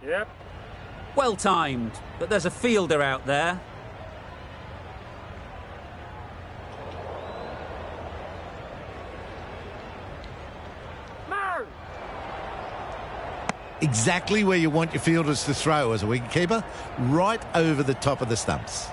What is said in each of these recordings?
Yep. Well timed, but there's a fielder out there. No! Exactly where you want your fielders to throw as a wicketkeeper, right over the top of the stumps.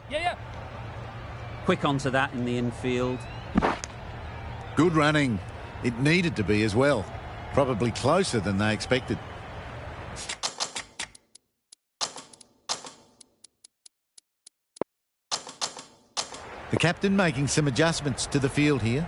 Yeah. Quick onto that in the infield. Good running. It needed to be as well. Probably closer than they expected. The captain making some adjustments to the field here.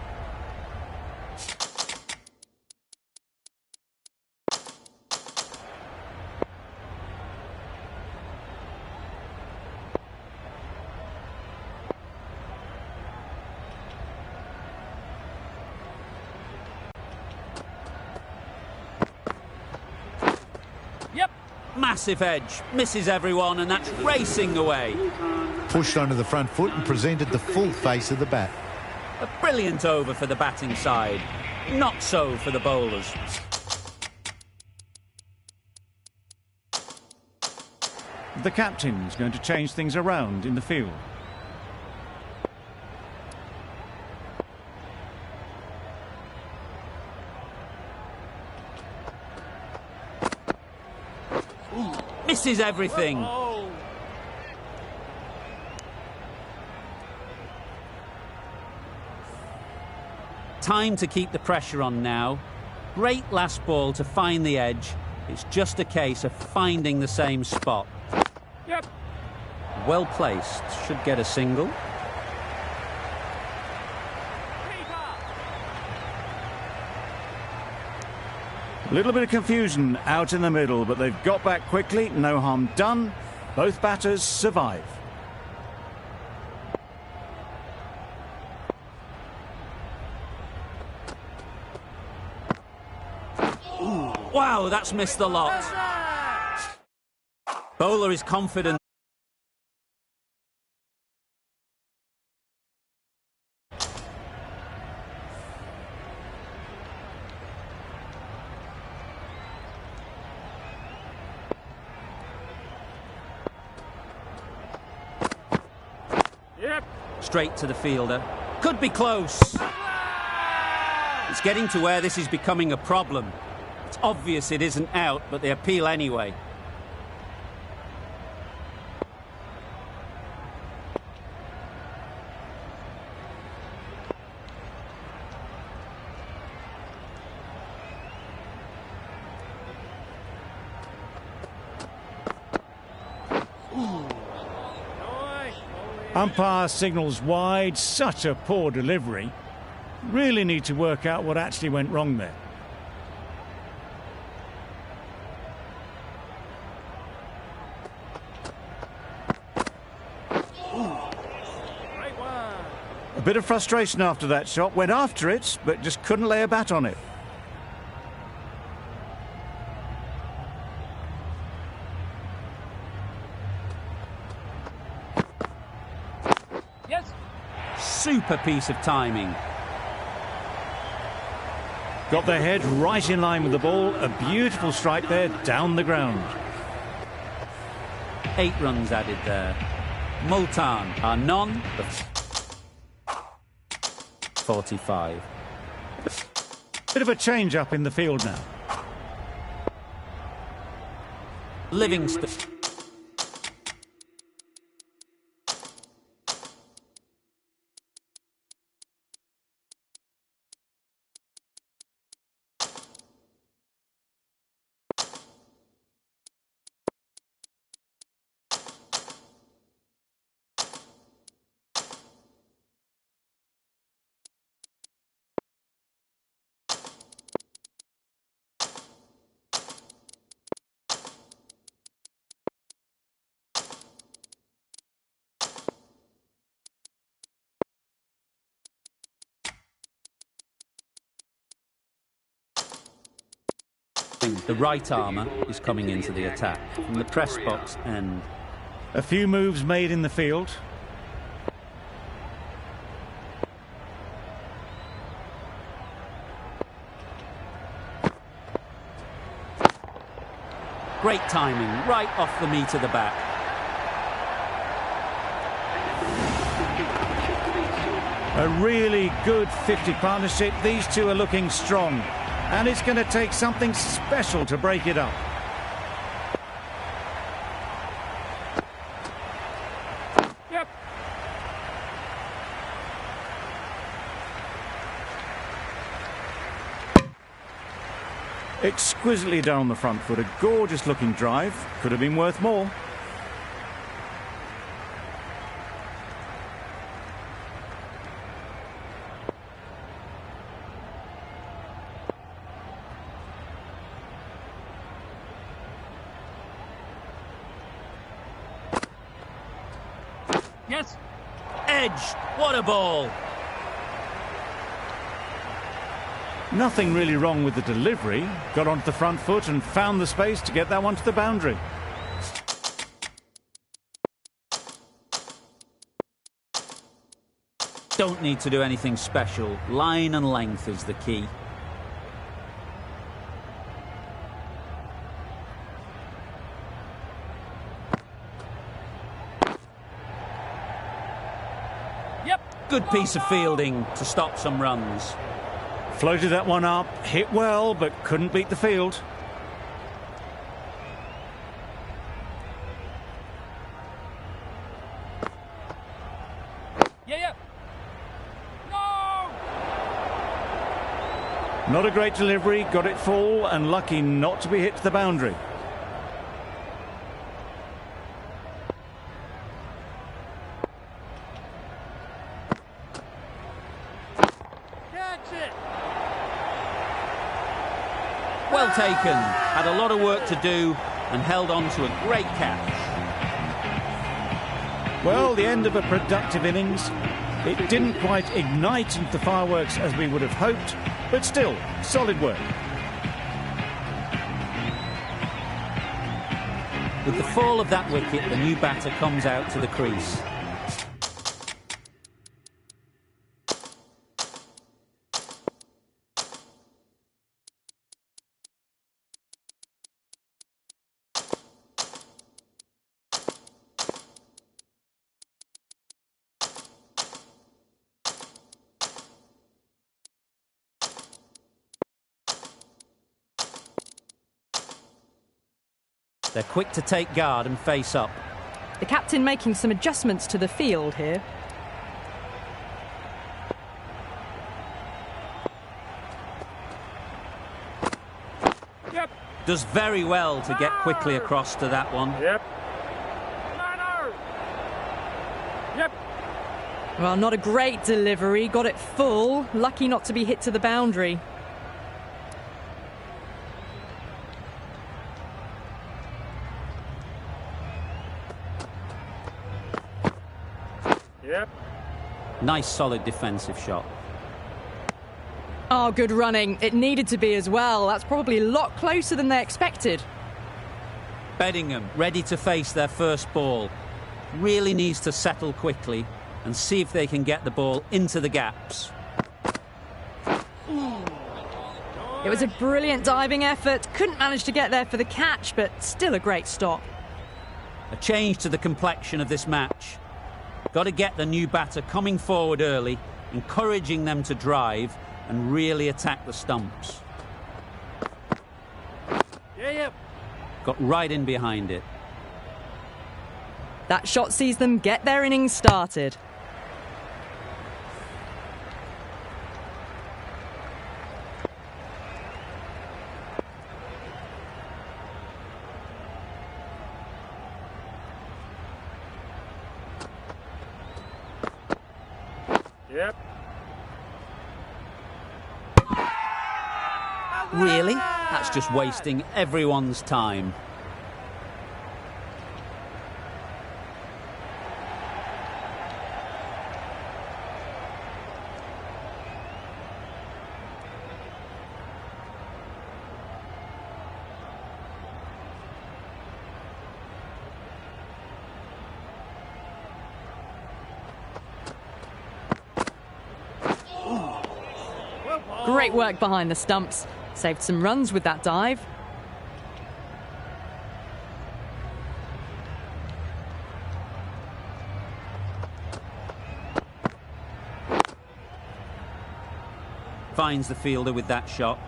Yep. Massive edge. Misses everyone, and that's racing away. Pushed onto the front foot and presented the full face of the bat. A brilliant over for the batting side. Not so for the bowlers. The captain's going to change things around in the field. Misses everything. Time to keep the pressure on now. Great last ball to find the edge. It's just a case of finding the same spot. Yep. Well placed. Should get a single. A little bit of confusion out in the middle, but they've got back quickly. No harm done. Both batters survive. Wow, that's missed the lot. Bowler is confident. Yep. Straight to the fielder. Could be close. It's getting to where this is becoming a problem. It's obvious it isn't out, but they appeal anyway. Umpire signals wide. Such a poor delivery. Really need to work out what actually went wrong there. A bit of frustration after that shot. Went after it, but just couldn't lay a bat on it. Yes. Super piece of timing. Got their head right in line with the ball. A beautiful strike there down the ground. 8 runs added there. Multan are none. 45. Bit of a change up in the field now. Livingston. something. The right armour is coming into the attack from the press box end. A few moves made in the field. Great timing, right off the meat of the back. A really good 50 partnership. These two are looking strong. And it's going to take something special to break it up. Yep. Exquisitely done on the front foot. A gorgeous looking drive. Could have been worth more. Yes. Edged. What a ball. Nothing really wrong with the delivery. Got onto the front foot and found the space to get that one to the boundary. Don't need to do anything special. Line and length is the key. Yep. Good piece of fielding to stop some runs. Floated that one up, hit well, but couldn't beat the field. Yeah. No. Not a great delivery, got it full and lucky not to be hit to the boundary. Catch it. Well taken. Had a lot of work to do and held on to a great catch. Well, the end of a productive innings. It didn't quite ignite into the fireworks as we would have hoped, but still, solid work. With the fall of that wicket, the new batter comes out to the crease. They're quick to take guard and face up. The captain making some adjustments to the field here. Yep. Does very well to get quickly across to that one. Yep. No. Yep. Well, not a great delivery. Got it full. Lucky not to be hit to the boundary. Yep. Nice solid defensive shot. Oh, good running. It needed to be as well. That's probably a lot closer than they expected. Bedingham ready to face their first ball. Really needs to settle quickly and see if they can get the ball into the gaps. It was a brilliant diving effort. Couldn't manage to get there for the catch, but still a great stop. A change to the complexion of this match. Got to get the new batter coming forward early, encouraging them to drive and really attack the stumps. Yep. Got right in behind it. That shot sees them get their innings started. Yep. Really? That's just wasting everyone's time. Great work behind the stumps. Saved some runs with that dive. Finds the fielder with that shot.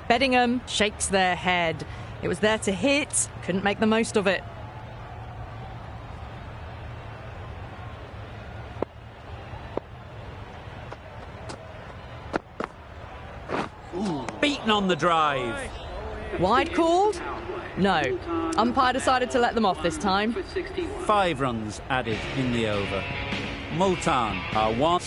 Beddingham shakes their head. It was there to hit, couldn't make the most of it. Beaten on the drive. Wide called? No. Umpire decided to let them off this time. 5 runs added in the over. Multan are 1.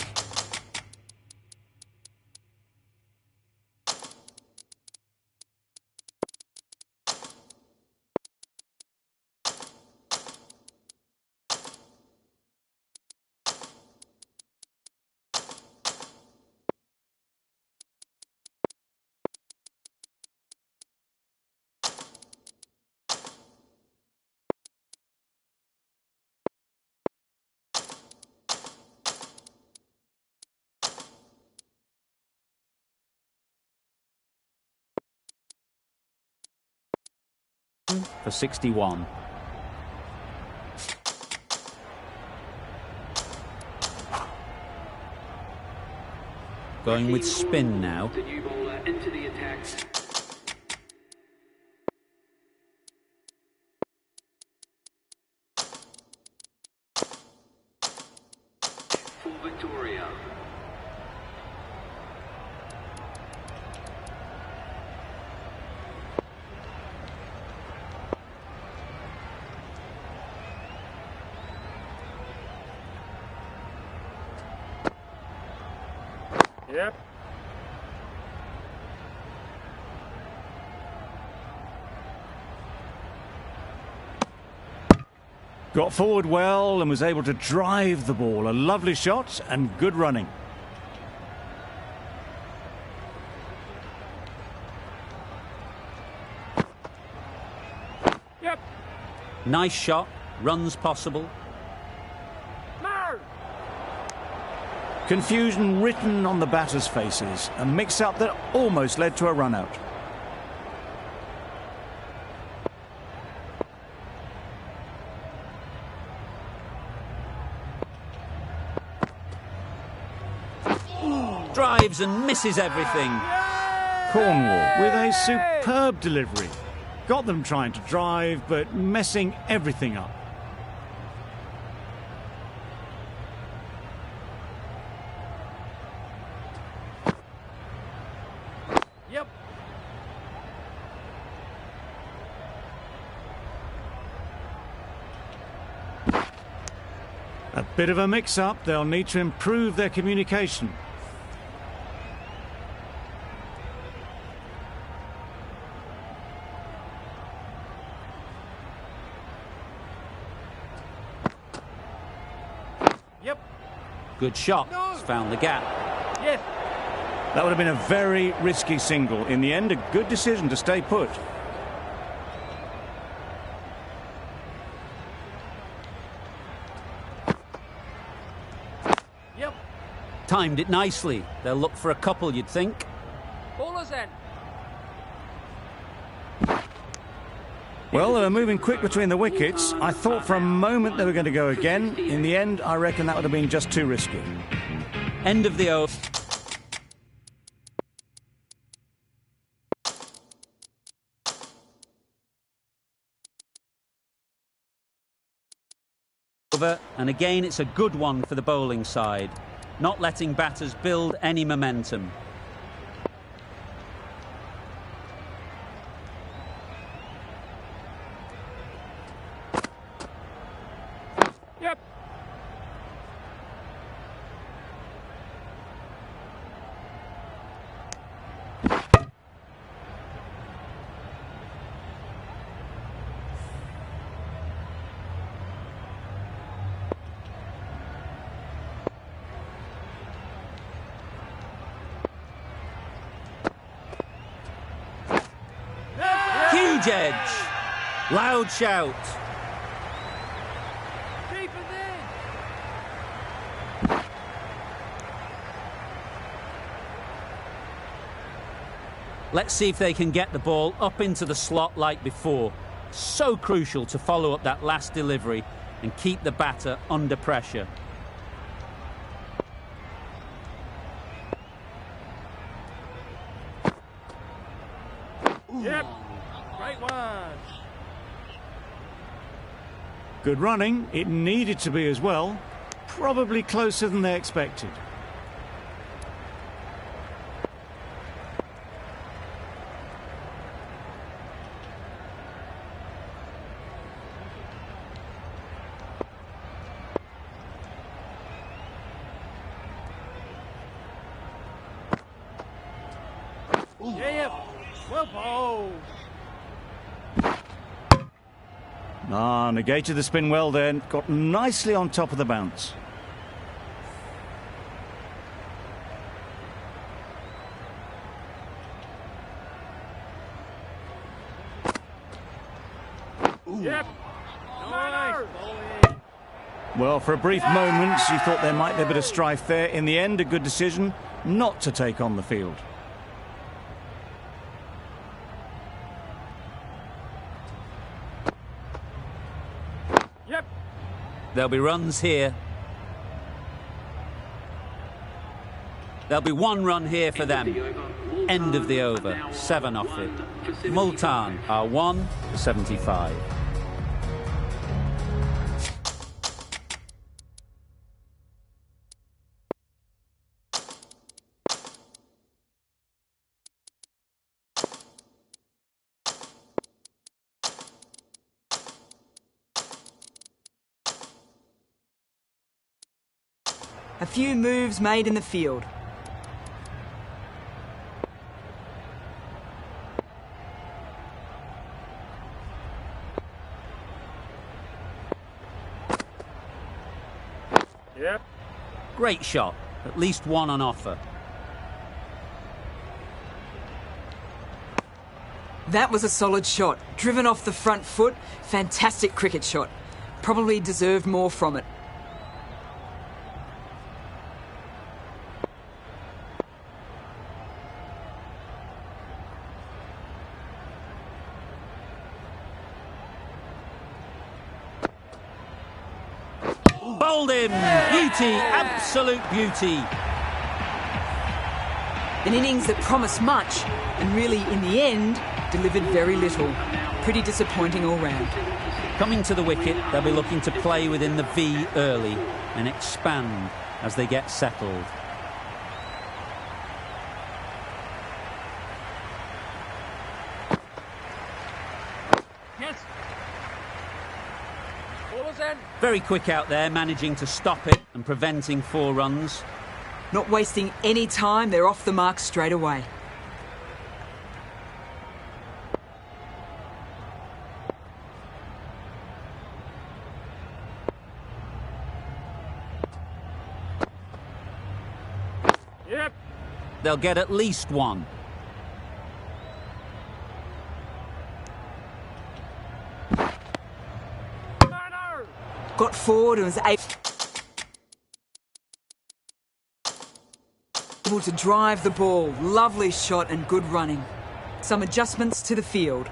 For 61. Going with spin now. The new bowler into the attack. For Victoria. Yep. Got forward well and was able to drive the ball. A lovely shot and good running. Yep. Nice shot. Runs possible. No. Confusion written on the batters' faces. A mix-up that almost led to a run-out. Drives and misses everything. Cornwall with a superb delivery. Got them trying to drive, but messing everything up. Yep. A bit of a mix-up. They'll need to improve their communication. Yep. Good shot. He's found the gap. Yes. That would have been a very risky single. In the end, a good decision to stay put. Yep. Timed it nicely. They'll look for a couple, you'd think. Bowlers in. Well, they were moving quick between the wickets. I thought for a moment they were going to go again. In the end, I reckon that would have been just too risky. End of the over. And again, it's a good one for the bowling side, not letting batters build any momentum. Yep. Huge edge. Loud shout. Keep it in. Let's see if they can get the ball up into the slot like before. So crucial to follow up that last delivery and keep the batter under pressure. Yep. Great one. Good running. It needed to be as well. Probably closer than they expected. Yep. Well bowled. Negated the spin well then. Got nicely on top of the bounce. Yep. Nice bowling. Well, for a brief moment, you thought there might be a bit of strife there. In the end, a good decision not to take on the field. Yep. There'll be runs here. There'll be 1 run here for them. End of the over. 7 off it. Multan are 1 for 75. A few moves made in the field. Yep. Great shot. At least 1 on offer. That was a solid shot. Driven off the front foot. Fantastic cricket shot. Probably deserved more from it. Bowled him! Beauty, absolute beauty. An innings that promised much and really, in the end, delivered very little. Pretty disappointing all round. Coming to the wicket, they'll be looking to play within the V early and expand as they get settled. Yes. Ballers in. Very quick out there, managing to stop it and preventing 4 runs. Not wasting any time, they're off the mark straight away. Yep. They'll get at least 1. No. Got forward and was able to drive the ball. Lovely shot and good running. Some adjustments to the field.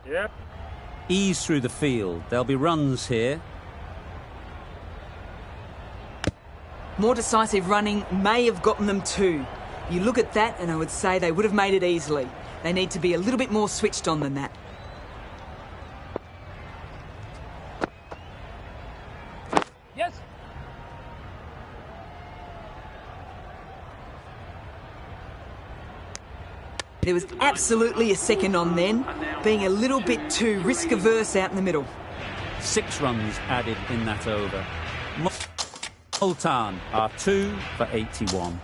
Yep. Ease through the field. There'll be runs here. More decisive running may have gotten them 2. You look at that and I would say they would have made it easily. They need to be a little bit more switched on than that. Yes. There was absolutely a second on then, being a little bit too risk-averse out in the middle. 6 runs added in that over. Multan are 2 for 81.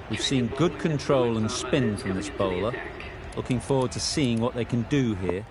We've seen good control and spin from this bowler. Looking forward to seeing what they can do here.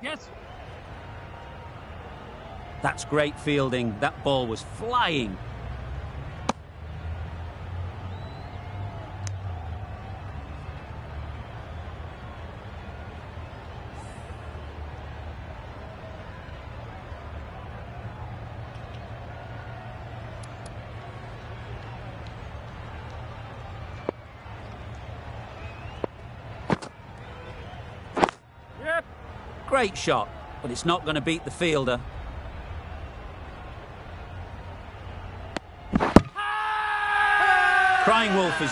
Yes. That's great fielding. That ball was flying. Yep. Great shot, but it's not going to beat the fielder. Crying Wolf is...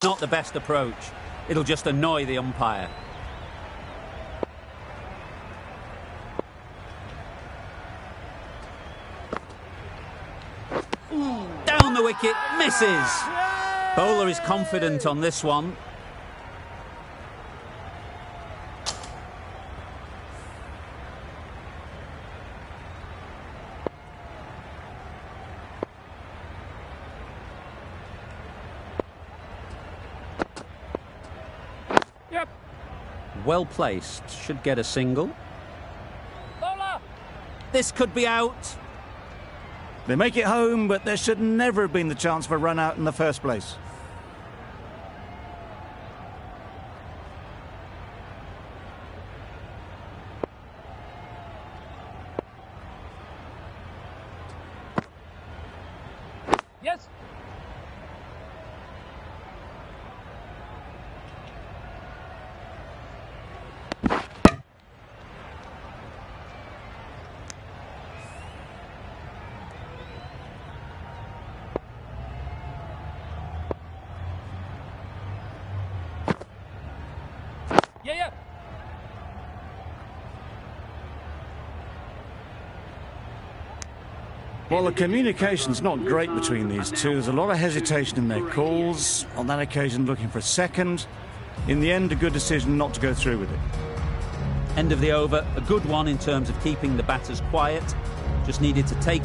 not the best approach. It'll just annoy the umpire. Down the wicket, misses. Bowler is confident on this one. Yep. Well placed, should get a single. Bowler. This could be out. They make it home, but there should never have been the chance for a run out in the first place. Yes. Yeah. Well, the communication's not great between these two. There's a lot of hesitation in their calls. On that occasion, looking for a second. In the end, a good decision not to go through with it. End of the over, a good one in terms of keeping the batters quiet. Just needed to take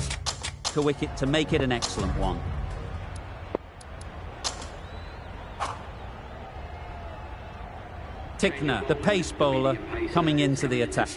a wicket to make it an excellent one. Tickner, the pace bowler, coming into the attack.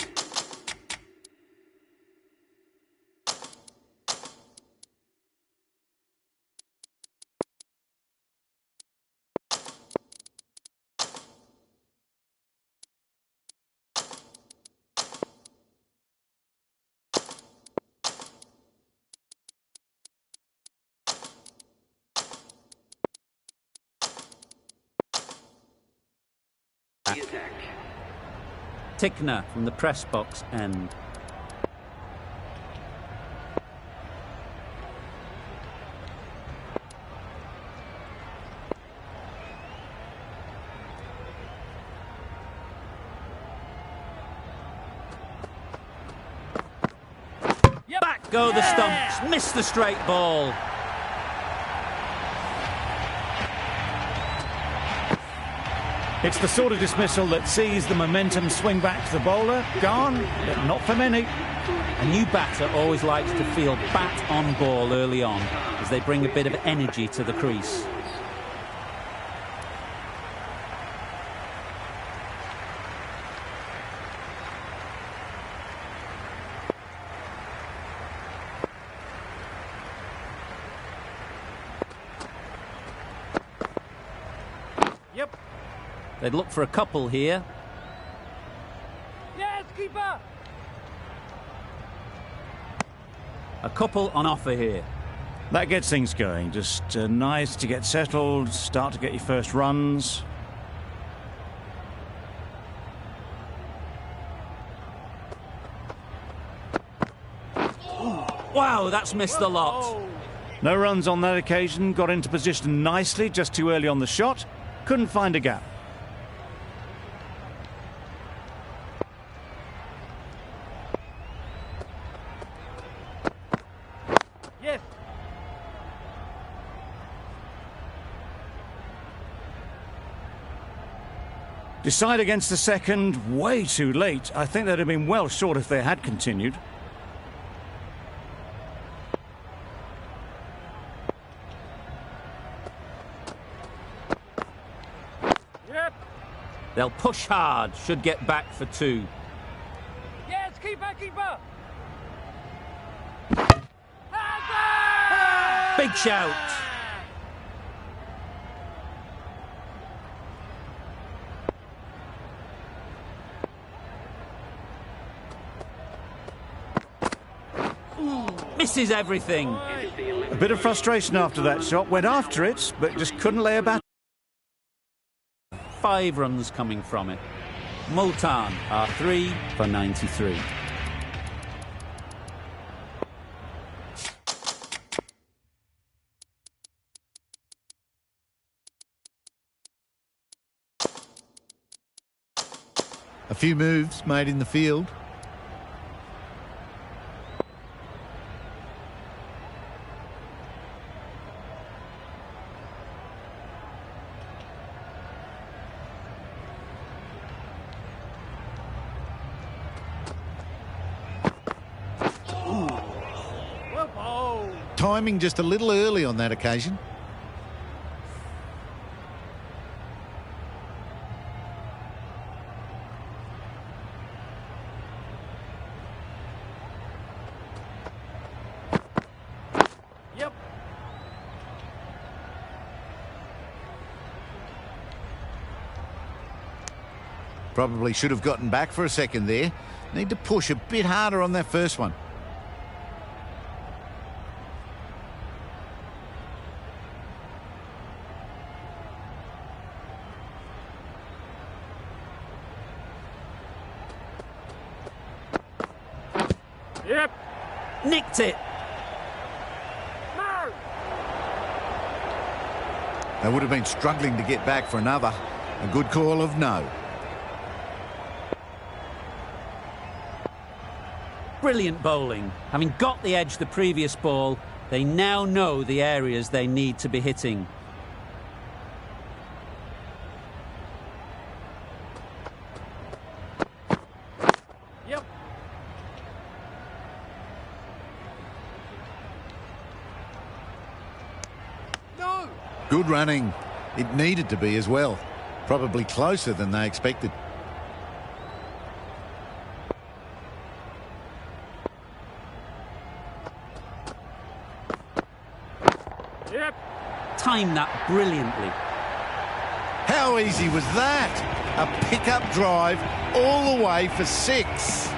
The attack. Tickner from the press box end. Yep. Back go the stumps, missed the straight ball. It's the sort of dismissal that sees the momentum swing back to the bowler. Gone, but not for many. A new batter always likes to feel bat on ball early on, as they bring a bit of energy to the crease. Yep. They'd look for a couple here. Yes, keeper. A couple on offer here. That gets things going. Just nice to get settled, start to get your first runs. Wow, that's missed a lot. No runs on that occasion. Got into position nicely, just too early on the shot. Couldn't find a gap. Yes. Decide against the second, way too late. I think they'd have been well short if they had continued. They'll push hard, should get back for 2. Yes, keeper, keeper. Big shout. Misses everything. A bit of frustration after that shot. Went after it, but just couldn't lay a bat. 5 runs coming from it. Multan are 3 for 93. A few moves made in the field. Timing just a little early on that occasion. Yep. Probably should have gotten back for a second there. Need to push a bit harder on that first one. Yep. Nicked it. No. They would have been struggling to get back for another. A good call of no. Brilliant bowling. Having got the edge the previous ball, they now know the areas they need to be hitting. Yep. No. Good running. It needed to be as well. Probably closer than they expected. Yep. Timed that brilliantly. How easy was that? A pickup drive all the way for 6.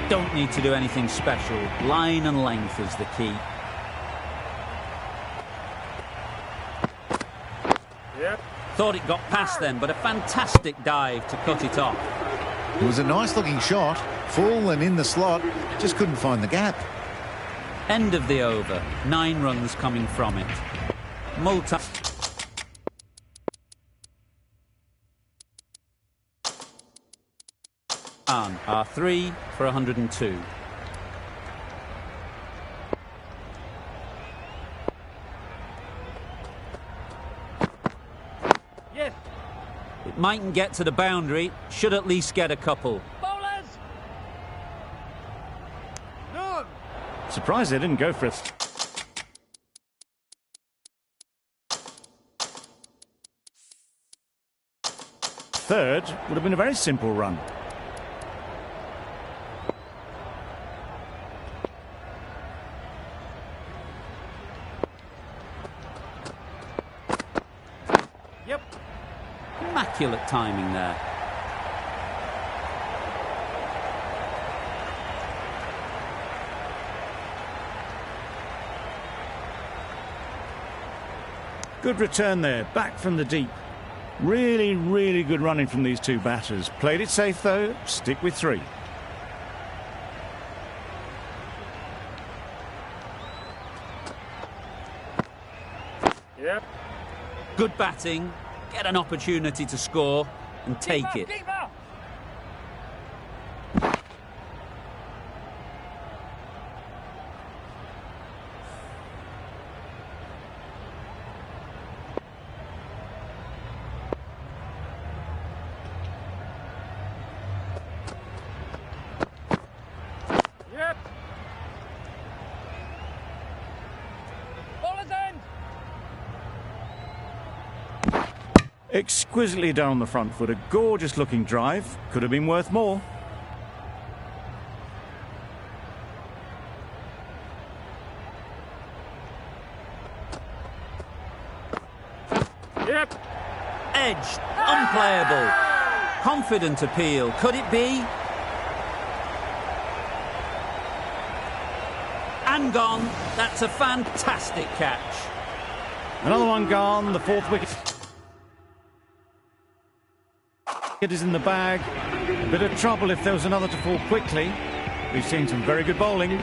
Don't need to do anything special. Line and length is the key. Yep. Thought it got past them, but a fantastic dive to cut it off. It was a nice looking shot. Full and in the slot. Just couldn't find the gap. End of the over. 9 runs coming from it. Multan are 3 for 102. Yes. It mightn't get to the boundary, should at least get a couple. Bowlers. No. Surprised they didn't go for it. Third would have been a very simple run. Yep. Immaculate timing there. Good return there, back from the deep. Really, really good running from these two batters. Played it safe though, stick with 3. Yep. Good batting, get an opportunity to score and take Keeper, it. keeper. Yep. Bowler's end. Exquisitely done on the front foot. A gorgeous looking drive. Could have been worth more. Yep. Edged, unplayable. Confident appeal. Could it be? And gone. That's a fantastic catch. Another one gone. The fourth wicket. It is in the bag. A bit of trouble if there was another to fall quickly. We've seen some very good bowling.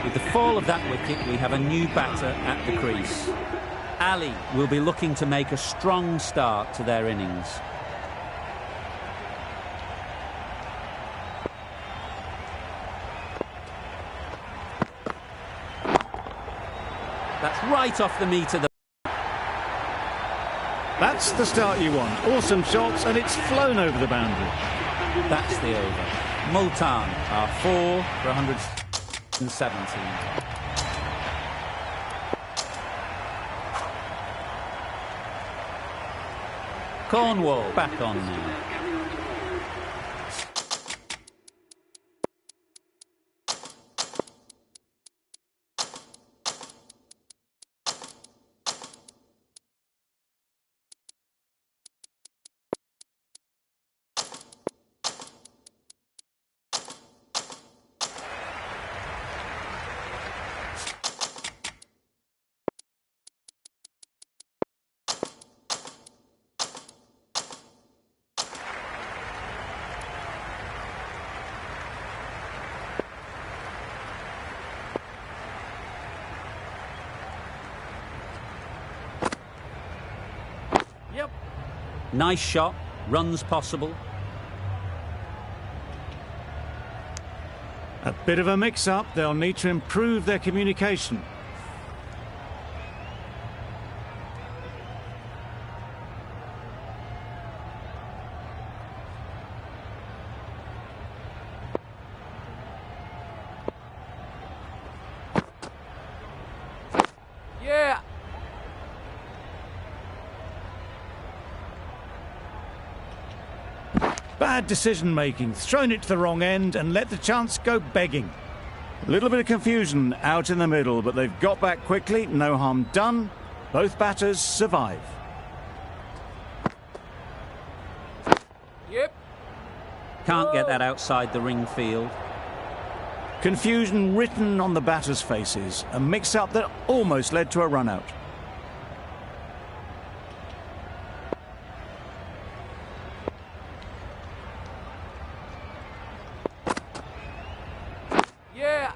With the fall of that wicket, we have a new batter at the crease. Ali will be looking to make a strong start to their innings. That's right off the meter. That's the start you want. Awesome shots, and it's flown over the boundary. That's the over. Multan are 4 for 117. Cornwall back on now. Yep. Nice shot, runs possible. A bit of a mix-up. They'll need to improve their communication. Yeah. Bad decision-making. Thrown it to the wrong end and let the chance go begging. A little bit of confusion out in the middle, but they've got back quickly. No harm done. Both batters survive. Yep. Can't get that outside the ring field. Confusion written on the batters' faces. A mix-up that almost led to a run-out. Yeah.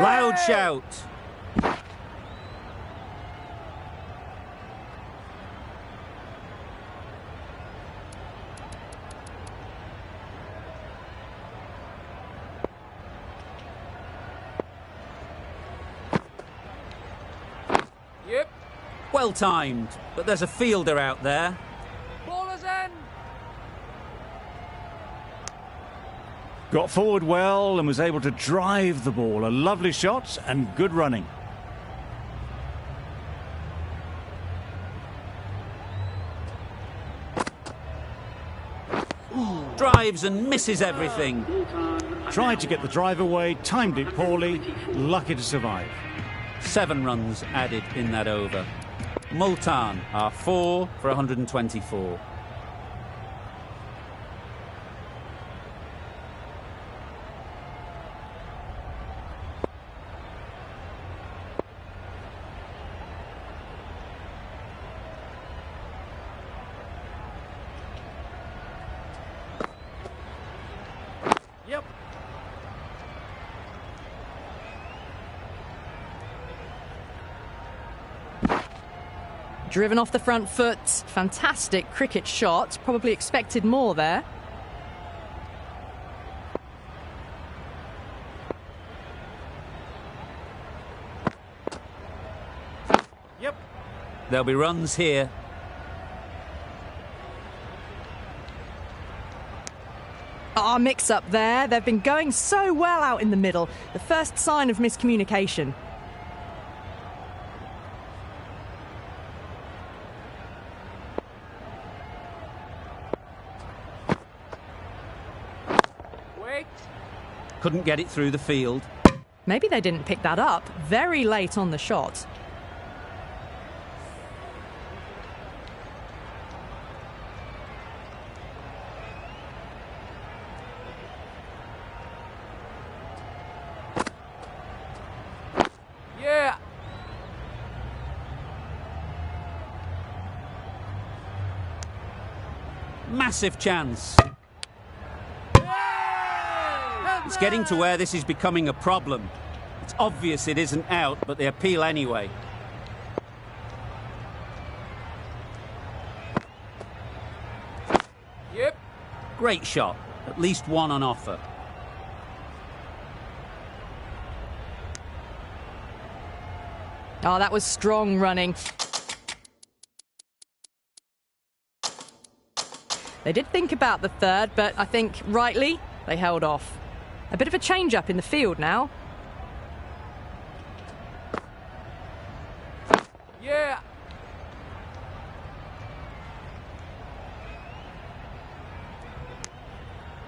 Loud shout. Yep. Well timed, but there's a fielder out there. Ballers end. Got forward well and was able to drive the ball. A lovely shot and good running. Drives and misses everything. Tried to get the drive away, timed it poorly, lucky to survive. 7 runs added in that over. Multan are 4 for 124. Yep. Driven off the front foot. Fantastic cricket shot. Probably expected more there. Yep. There'll be runs here. Mix up there. They've been going so well out in the middle. The first sign of miscommunication. Couldn't get it through the field. Maybe they didn't pick that up very late on the shot. Yeah. Massive chance. It's getting to where this is becoming a problem. It's obvious it isn't out, but they appeal anyway. Yep. Great shot. At least one on offer. Oh, that was strong running. They did think about the third, but I think rightly they held off. A bit of a change-up in the field now. Yeah.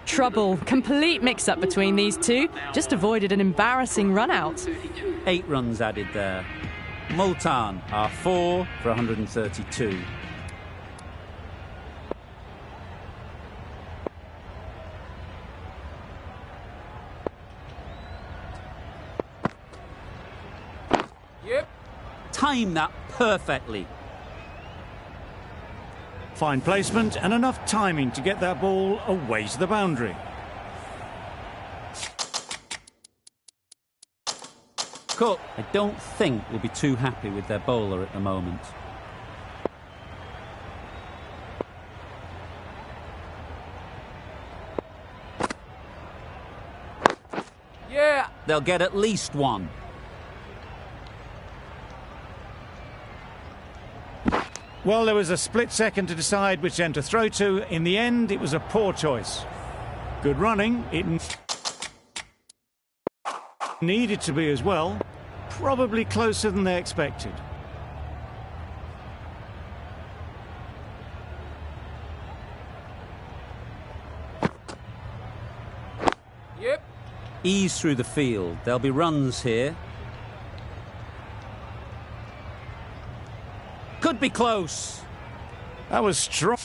Trouble. Complete mix-up between these two. Just avoided an embarrassing run-out. 8 runs added there. Multan are 4 for 132. Yep. Time that perfectly. Fine placement and enough timing to get that ball away to the boundary. Cook, I don't think, will be too happy with their bowler at the moment. Yeah. They'll get at least one. Well, there was a split second to decide which end to throw to. In the end, it was a poor choice. Good running. It needed to be as well. Probably closer than they expected. Yep. Ease through the field. There'll be runs here. Could be close. That was strong.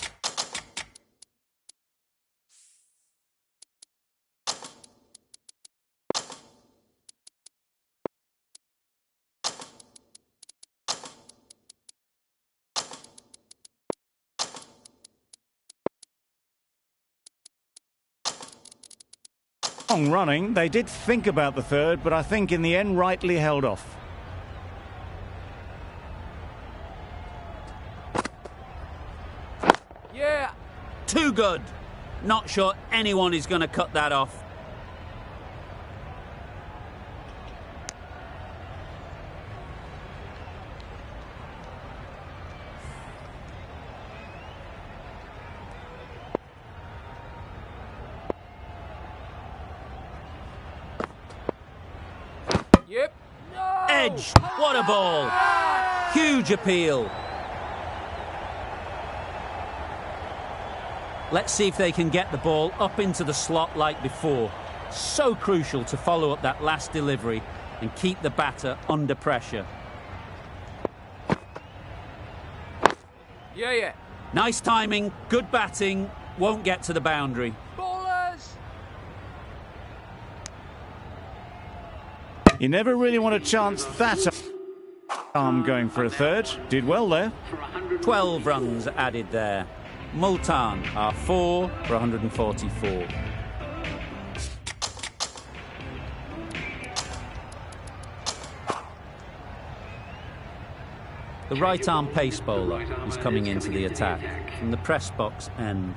Long running. They did think about the third, but I think in the end rightly held off. Yeah. Too good. Not sure anyone is going to cut that off. Yep. No. Edge. What a ball. Huge appeal. Let's see if they can get the ball up into the slot like before. So crucial to follow up that last delivery and keep the batter under pressure. Yeah. Nice timing, good batting, won't get to the boundary. Ballers. You never really want to chance that arm going for a third. Did well there. 12 runs added there. Multan are 4 for 144. The right-arm pace bowler is coming into the attack from the press box end.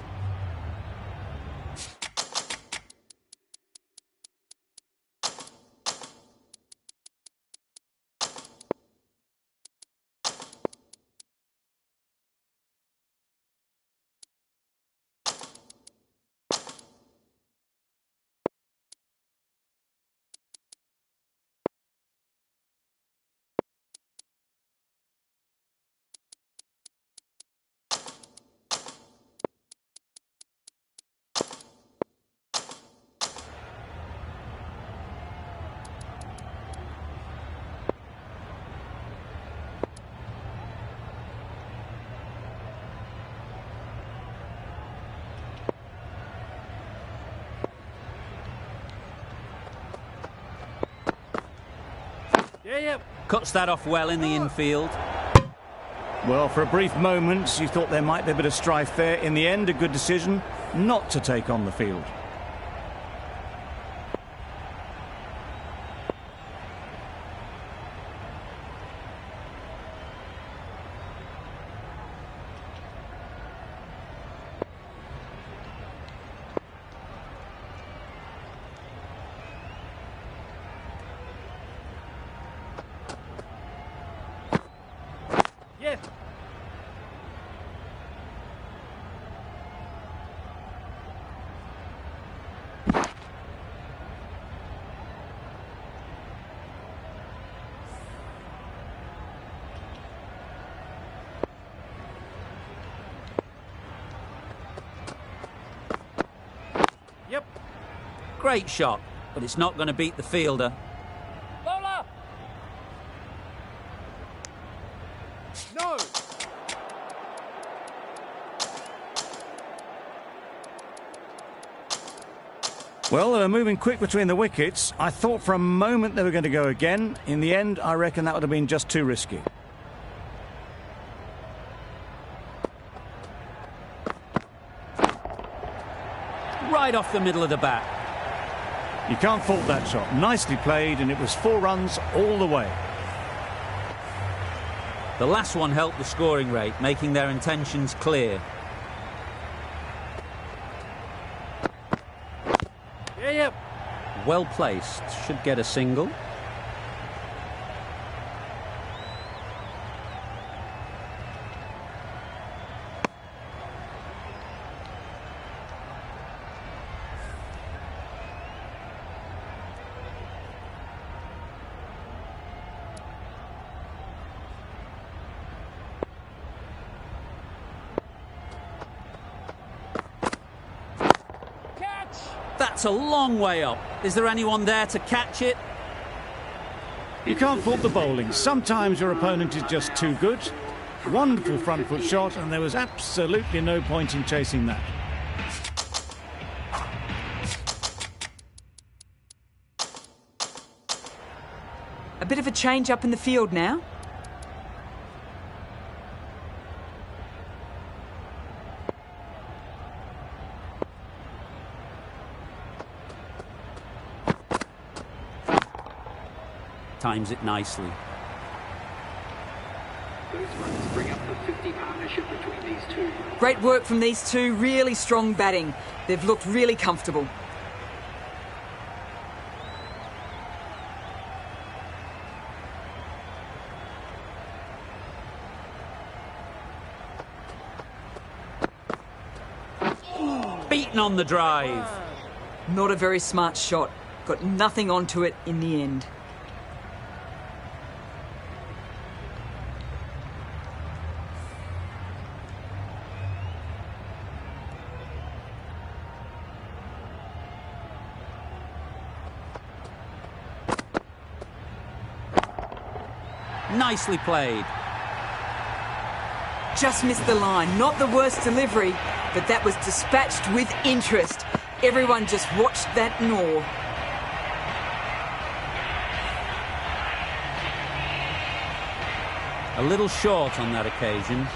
Cuts that off well in the infield. Well, for a brief moment, you thought there might be a bit of strife there. In the end, a good decision not to take on the field. Great shot, but it's not going to beat the fielder. Bowler! No! Well, they were moving quick between the wickets. I thought for a moment they were going to go again. In the end, I reckon that would have been just too risky. Right off the middle of the bat. You can't fault that shot. Nicely played, and it was 4 runs all the way. The last one helped the scoring rate, making their intentions clear. Well placed, should get a single. That's a long way up. Is there anyone there to catch it? You can't fault the bowling. Sometimes your opponent is just too good. Wonderful front foot shot, and there was absolutely no point in chasing that. A bit of a change up in the field now. Times it nicely. Those runs bring up the 50 partnership between these two. Great work from these two, really strong batting. They've looked really comfortable. Beaten on the drive. Not a very smart shot. Got nothing onto it in the end. Nicely played. Just missed the line. Not the worst delivery, but that was dispatched with interest. Everyone just watched that gnaw. A little short on that occasion.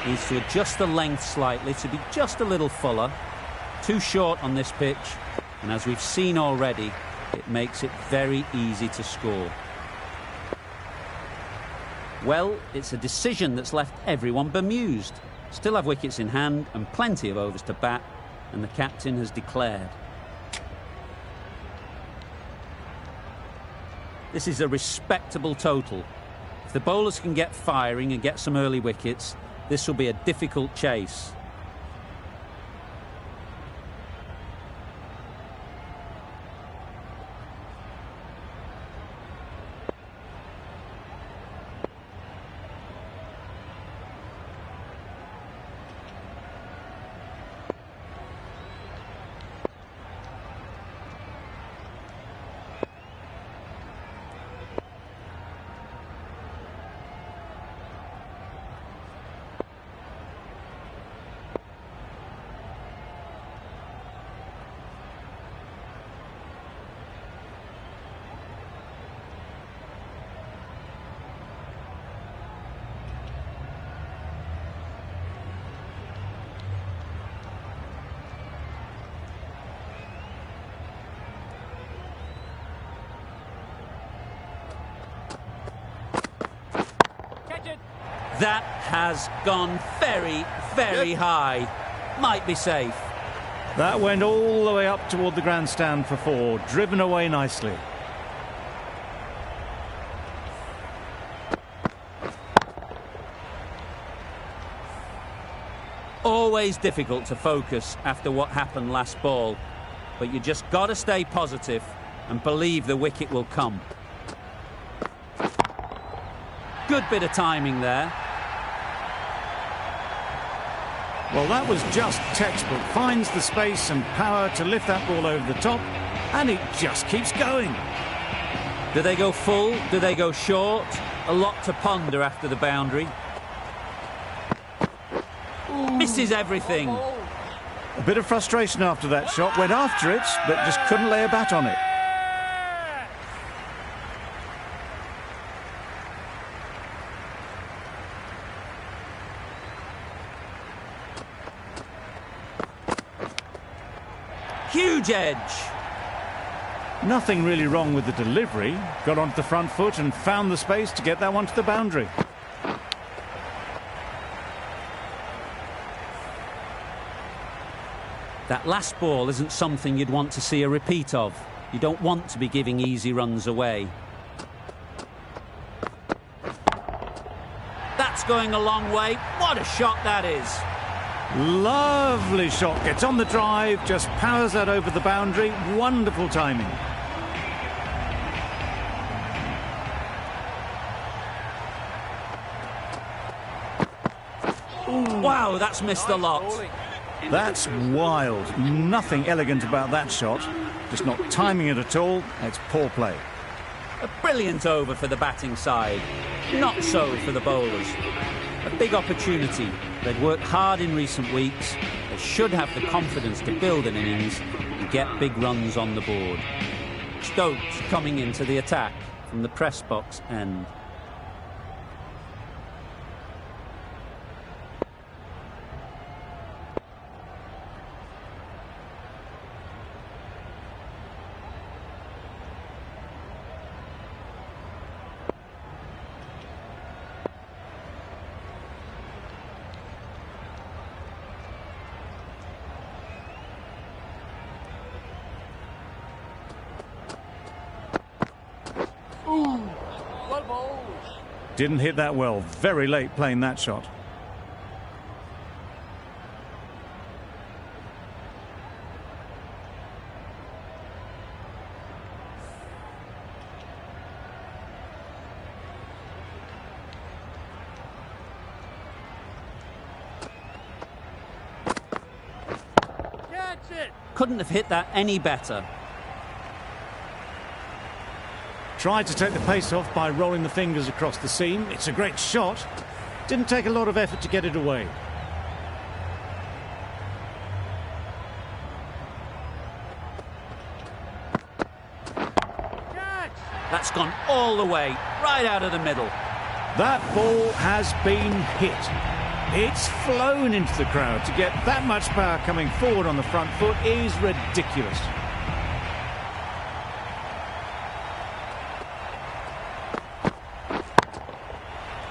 Needs to adjust the length slightly to be just a little fuller. Too short on this pitch, and as we've seen already, it makes it very easy to score. Well, it's a decision that's left everyone bemused. Still have wickets in hand and plenty of overs to bat, and the captain has declared. This is a respectable total. If the bowlers can get firing and get some early wickets, this will be a difficult chase. That has gone very, very high. Might be safe. That went all the way up toward the grandstand for 4, driven away nicely. Always difficult to focus after what happened last ball, but you just got to stay positive and believe the wicket will come. Good bit of timing there. Well, that was just textbook. Finds the space and power to lift that ball over the top, and it just keeps going. Do they go full? Do they go short? A lot to ponder after the boundary. Misses everything. A bit of frustration after that shot. Went after it, but just couldn't lay a bat on it. Huge edge. Nothing really wrong with the delivery. Got onto the front foot and found the space to get that one to the boundary. That last ball isn't something you'd want to see a repeat of. You don't want to be giving easy runs away. That's going a long way. What a shot that is. Lovely shot. Gets on the drive, just powers that over the boundary. Wonderful timing. Wow, that's missed a lot. That's wild. Nothing elegant about that shot. Just not timing it at all. It's poor play. A brilliant over for the batting side. Not so for the bowlers. A big opportunity. They'd worked hard in recent weeks. They should have the confidence to build an innings and get big runs on the board. Stokes coming into the attack from the press box end. Didn't hit that well. Very late playing that shot. Catch it! Couldn't have hit that any better. Tried to take the pace off by rolling the fingers across the seam. It's a great shot. Didn't take a lot of effort to get it away. Catch! That's gone all the way, right out of the middle. That ball has been hit. It's flown into the crowd. To get that much power coming forward on the front foot is ridiculous.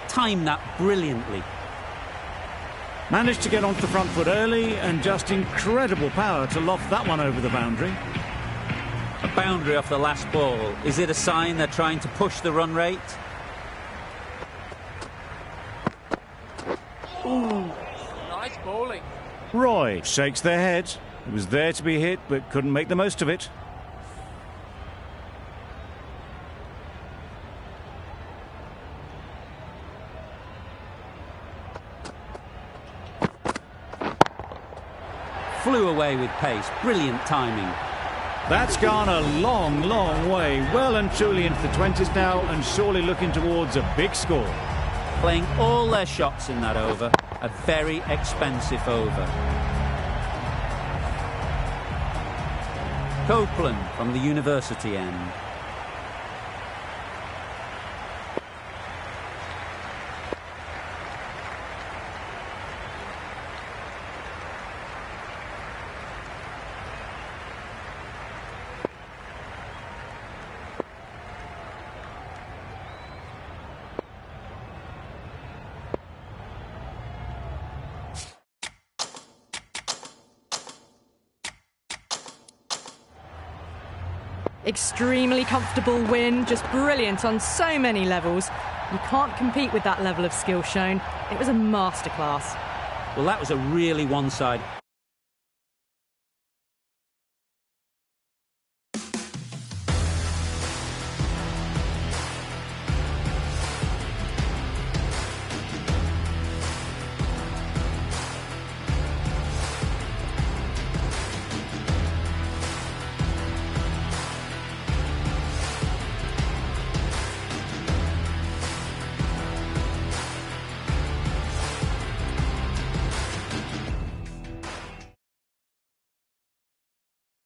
Timed that brilliantly. Managed to get onto the front foot early and just incredible power to loft that one over the boundary. A boundary off the last ball. Is it a sign they're trying to push the run rate? Nice bowling. Roy shakes their head. It was there to be hit, but couldn't make the most of it. Flew away with pace. Brilliant timing. That's gone a long, long way. Well and truly into the 20s now, and surely looking towards a big score. Playing all their shots in that over. A very expensive over. Copeland from the university end. Extremely comfortable win, just brilliant on so many levels. You can't compete with that level of skill shown. It was a masterclass. Well, that was a really one-sided.